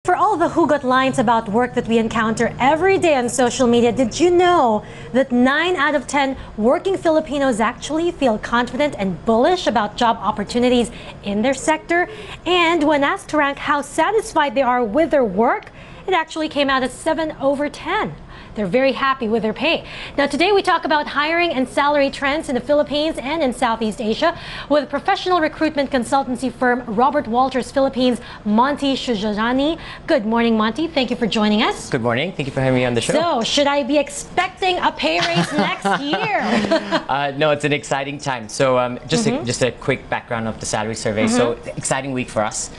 For all the hugot lines about work that we encounter every day on social media, did you know that 9 out of 10 working Filipinos actually feel confident and bullish about job opportunities in their sector? And when asked to rank how satisfied they are with their work, it actually came out as 7 over 10. They're very happy with their pay. Now today we talk about hiring and salary trends in the Philippines and in Southeast Asia with professional recruitment consultancy firm Robert Walters Philippines, Monty Shujani. Good morning, Monty. Thank you for joining us. Good morning. Thank you for having me on the show. So, should I be expecting a pay raise next year? No, it's an exciting time. So just a quick background of the salary survey. So exciting week for us.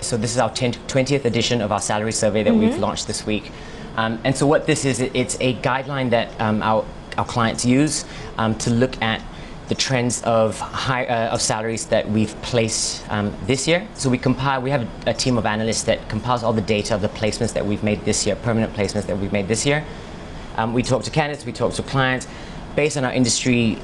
So this is our 20th edition of our salary survey that we've launched this week. And so what this is, it's a guideline that our clients use to look at the trends of salaries that we've placed this year. So we have a team of analysts that compiles all the data of the placements that we've made this year, permanent placements that we've made this year. We talk to candidates, we talk to clients. Based on our industry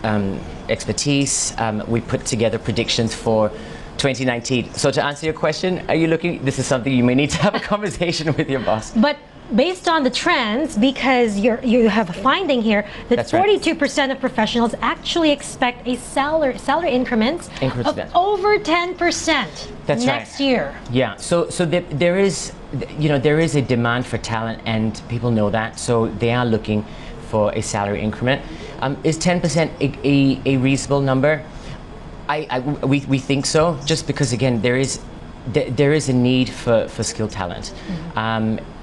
expertise, we put together predictions for 2019. So to answer your question, are you looking, this is something you may need to have a conversation with your boss. But based on the trends, because you have a finding here that 42% of professionals actually expect a salary increment of over 10% next year. Yeah, so there is a demand for talent, and people know that, so they are looking for a salary increment. Is 10% a reasonable number? We think so, just because again there is a need for skilled talent.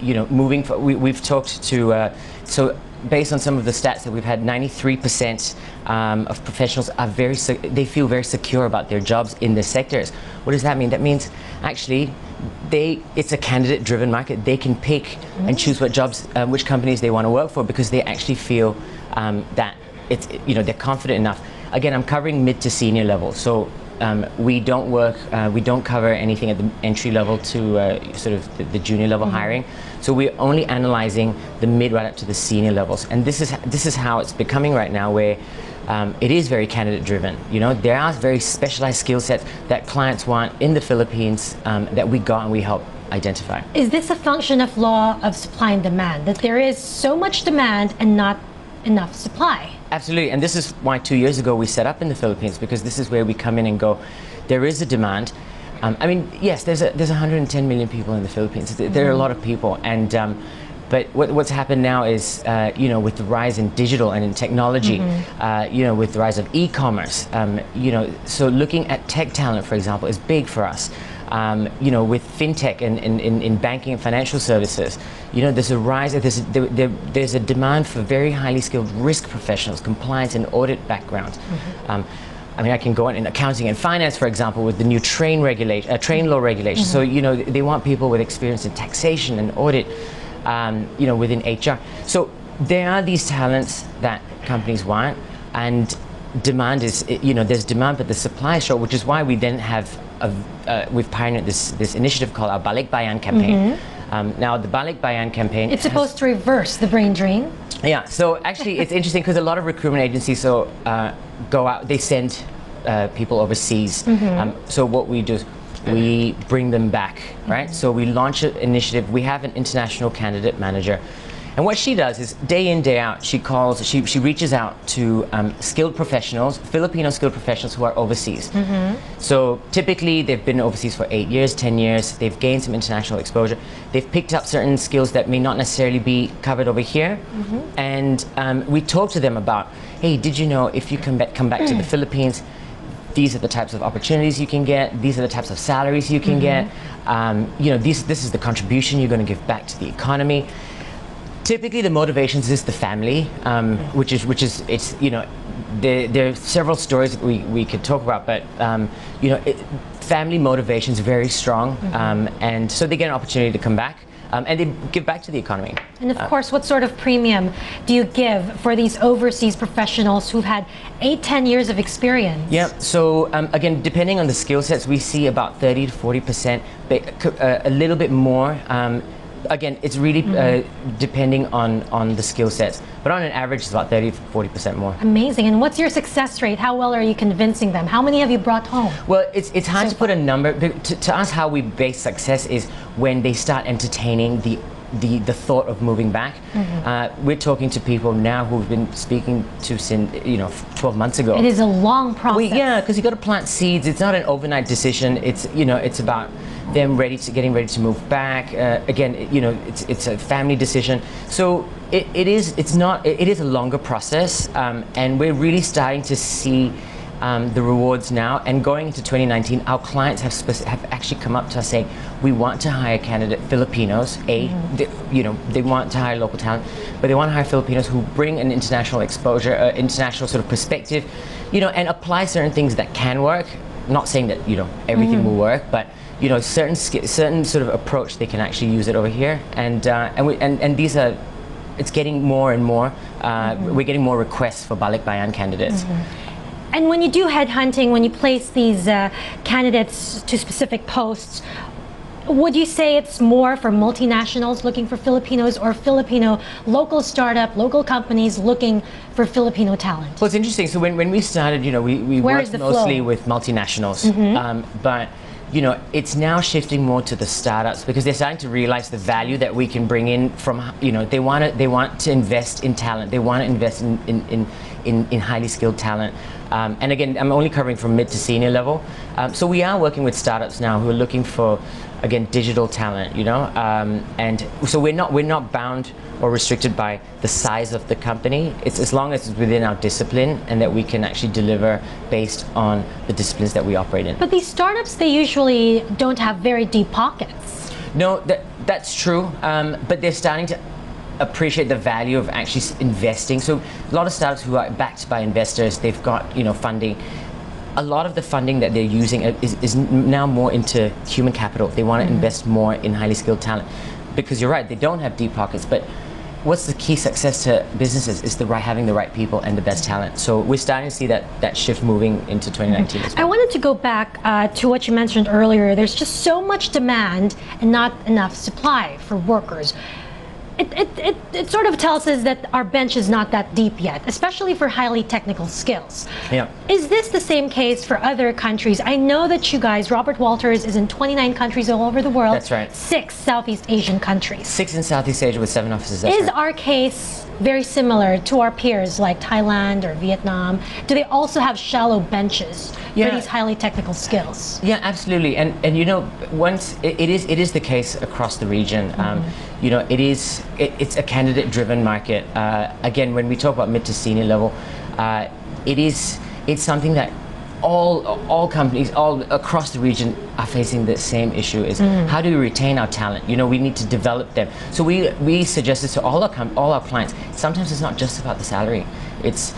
We've talked to so based on some of the stats that we've had, 93% of professionals are they feel very secure about their jobs in their sectors. What does that mean? That means actually it's a candidate-driven market. They can pick and choose what jobs, which companies they want to work for, because they actually feel that they're confident enough. Again, I'm covering mid to senior level, so we don't cover anything at the entry level to sort of the junior level hiring. So we're only analyzing the mid right up to the senior levels, and this is how it's becoming right now, where it is very candidate driven. There are very specialized skill sets that clients want in the Philippines that we got and we help identify. Is this a function of law of supply and demand, that there is so much demand and not enough supply? Absolutely, and this is why 2 years ago we set up in the Philippines, because this is where we come in and go, there is a demand. I mean, yes, there's 110 million people in the Philippines. There are a lot of people, and but what's happened now is, with the rise in digital and in technology, with the rise of e-commerce, so looking at tech talent, for example, is big for us. With fintech and in banking and financial services, there's a rise. There's a demand for very highly skilled risk professionals, compliance and audit backgrounds. I mean, I can go on in accounting and finance, for example, with the new train law regulations. So they want people with experience in taxation and audit, within HR. So there are these talents that companies want, and demand is, there's demand, but the supply is short, which is why we then have we've pioneered this initiative called our Balik Bayan campaign. Now the Balik Bayan campaign, it's supposed to reverse the brain drain. Yeah, so actually it's interesting because a lot of recruitment agencies go out, they send people overseas. So what we do is we bring them back, right? So we launch an initiative. We have an international candidate manager. And what she does is, day in, day out, she reaches out to skilled professionals, Filipino skilled professionals who are overseas. So typically they've been overseas for 8 years, 10 years, they've gained some international exposure, they've picked up certain skills that may not necessarily be covered over here. And we talk to them about, hey, did you know if you come back to the Philippines, these are the types of opportunities you can get, these are the types of salaries you can get, this is the contribution you're going to give back to the economy. Typically, the motivations is the family, which is there are several stories that we could talk about, but family motivation is very strong, and so they get an opportunity to come back, and they give back to the economy. And of course, what sort of premium do you give for these overseas professionals who've had 8-10 years of experience? Yeah. So again, depending on the skill sets, we see about 30 to 40%, a little bit more. again, it's really depending on the skill sets, but on an average, it's about 30–40% more. Amazing. And what's your success rate? How well are you convincing them? How many have you brought home? Well, it's hard to put a number. To us, how we base success is when they start entertaining the thought of moving back. We're talking to people now who've been speaking to since 12 months ago. It is a long process. Yeah, because you got to plant seeds. It's not an overnight decision. It's it's about them getting ready to move back. Again, it's a family decision. So it is a longer process, and we're really starting to see the rewards now. And going into 2019, our clients have actually come up to us saying, we want to hire Filipinos. They want to hire local talent, but they want to hire Filipinos who bring an international exposure, international sort of perspective, and apply certain things that can work. Not saying that everything will work, but certain sort of approach they can actually use it over here. And these are, it's getting more and more. We're getting more requests for balik bayan candidates. And when you do headhunting, when you place these candidates to specific posts, would you say it's more for multinationals looking for Filipinos, or Filipino local startup, local companies looking for Filipino talent? Well, it's interesting. So when we started, we worked mostly with multinationals, but it's now shifting more to the startups, because they're starting to realize the value that we can bring in from, they want to invest in talent. They want to invest in highly skilled talent. And again, I'm only covering from mid to senior level. So we are working with startups now who are looking for, again, digital talent, and so we're not bound or restricted by the size of the company. It's as long as it's within our discipline and that we can actually deliver based on the disciplines that we operate in. But these startups, they usually don't have very deep pockets. No, that's true, but they're starting to appreciate the value of actually investing. So a lot of startups who are backed by investors, they've got funding. A lot of the funding that they're using is now more into human capital. They want to invest more in highly skilled talent, because you're right, they don't have deep pockets. But what's the key success to businesses is having the right people and the best talent. So we're starting to see that shift moving into 2019 as well. I wanted to go back to what you mentioned earlier. There's just so much demand and not enough supply for workers. It sort of tells us that our bench is not that deep yet, especially for highly technical skills. Yeah. Is this the same case for other countries? I know that you guys, Robert Walters, is in 29 countries all over the world. That's right. 6 Southeast Asian countries. 6 in Southeast Asia with 7 offices. Is our case very similar to our peers like Thailand or Vietnam? Do they also have shallow benches for these highly technical skills? Yeah, absolutely. And once it is the case across the region. It's a candidate-driven market. Again, when we talk about mid to senior level, it's something that all companies all across the region are facing the same issue, is how do we retain our talent? We need to develop them. So we suggest this to all our clients. Sometimes it's not just about the salary. It's,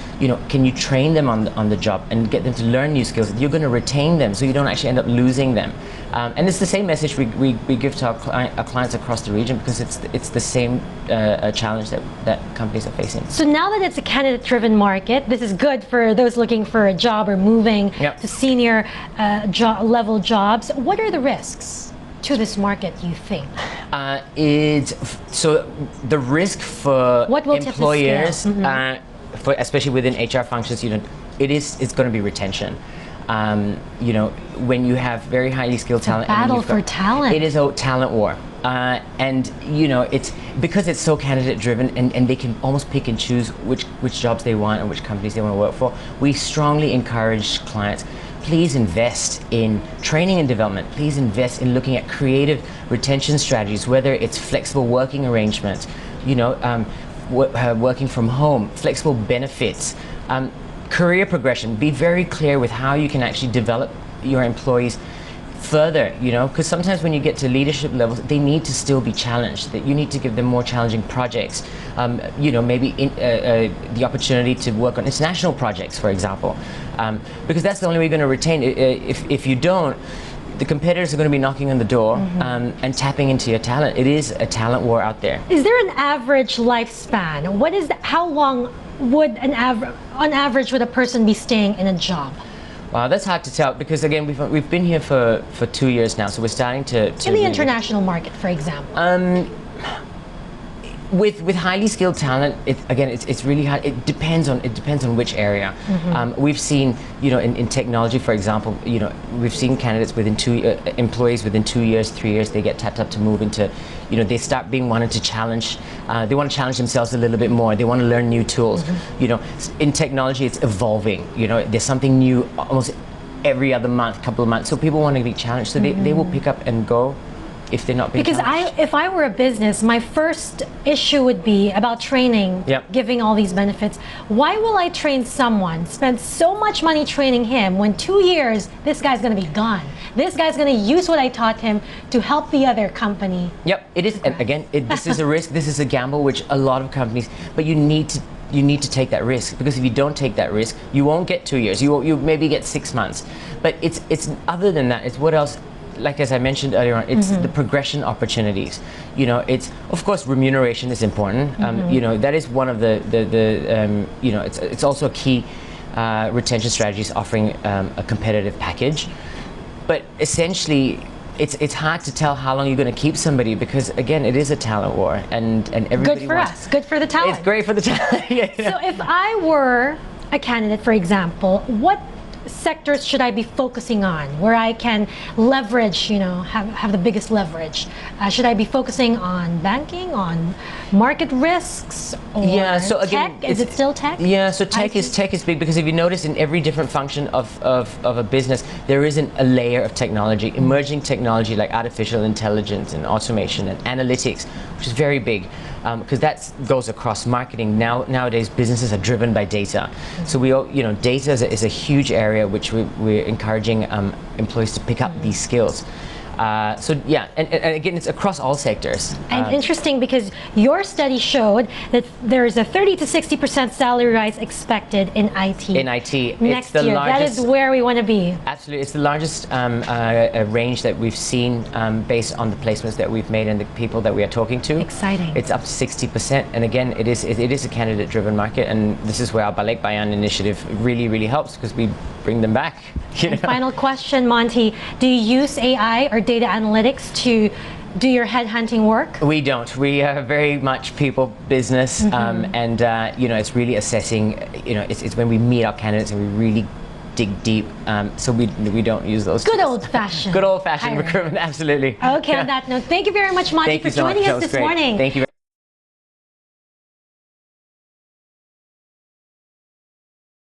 can you train them on the job and get them to learn new skills? You're going to retain them, so you don't actually end up losing them. And it's the same message we give to our clients across the region, because it's the same challenge that companies are facing. So now that it's a candidate-driven market, this is good for those looking for a job or moving to senior level jobs. What are the risks to this market, you think? So the risk for employers, especially within HR functions, it's going to be retention. When you have very highly skilled talent, battle for talent. It is a talent war, and it's because it's so candidate driven, and they can almost pick and choose which jobs they want and which companies they want to work for. We strongly encourage clients, please invest in training and development. Please invest in looking at creative retention strategies, whether it's flexible working arrangements, working from home, flexible benefits, career progression. Be very clear with how you can actually develop your employees further, because sometimes when you get to leadership levels, they need to still be challenged. That you need to give them more challenging projects, maybe the opportunity to work on international projects, for example, because that's the only way you're going to retain. If you don't, the competitors are going to be knocking on the door and tapping into your talent. It is a talent war out there. Is there an average lifespan? How long would on average would a person be staying in a job? Wow, that's hard to tell, because again, we've been here for 2 years now, so we're starting to in the international market, for example. With highly skilled talent, it's really hard. It depends on which area. We've seen, in technology, for example, we've seen candidates within employees within 2 years, 3 years, they get tapped up to move into, they start being wanted to challenge. They want to challenge themselves a little bit more. They want to learn new tools. In technology, it's evolving. There's something new almost every other month, couple of months. So people want to be challenged. So they will pick up and go. If they're not being challenged. If I were a business, my first issue would be about training, giving all these benefits. Why will I train someone, spend so much money training him, when 2 years, this guy's going to be gone? This guy's going to use what I taught him to help the other company. Yep, it is. And again, this is a risk. This is a gamble, which a lot of companies, but you need to take that risk, because if you don't take that risk, you won't get 2 years. You maybe get 6 months. But it's other than that, it's what else. Like as I mentioned earlier on, it's the progression opportunities. It's of course remuneration is important. That is one of the it's also a key retention strategies, offering a competitive package. But essentially, it's hard to tell how long you're going to keep somebody, because again, it is a talent war, and everybody good for us, good for the talent. It's great for the talent. So if I were a candidate, for example, what sectors should I be focusing on where I can leverage, have the biggest leverage? Should I be focusing on banking, on market risks, or so again, tech? Is it still tech? Yeah, so tech is big, because if you notice, in every different function of a business, there isn't a layer of technology, emerging technology like artificial intelligence and automation and analytics, which is very big. Because that goes across marketing. Nowadays, businesses are driven by data. So data is a huge area which we're encouraging employees to pick up these skills. And again, it's across all sectors. And interesting, because your study showed that there is a 30 to 60% salary rise expected in IT. In IT, next it's the year. largest, that is where we want to be. Absolutely, it's the largest range that we've seen based on the placements that we've made and the people that we are talking to. Exciting. It's up to 60%, and again, it is a candidate-driven market, and this is where our Balik Bayan initiative really helps, because we bring them back. And final question, Monty, do you use AI or data analytics to do your headhunting work? We don't. We are very much people business, and it's really assessing. It's when we meet our candidates and we really dig deep. So we don't use those. Good old-fashioned. Good old-fashioned recruitment, absolutely. Okay, on that note, thank you very much, Monty, for joining us this morning. Thank you very much.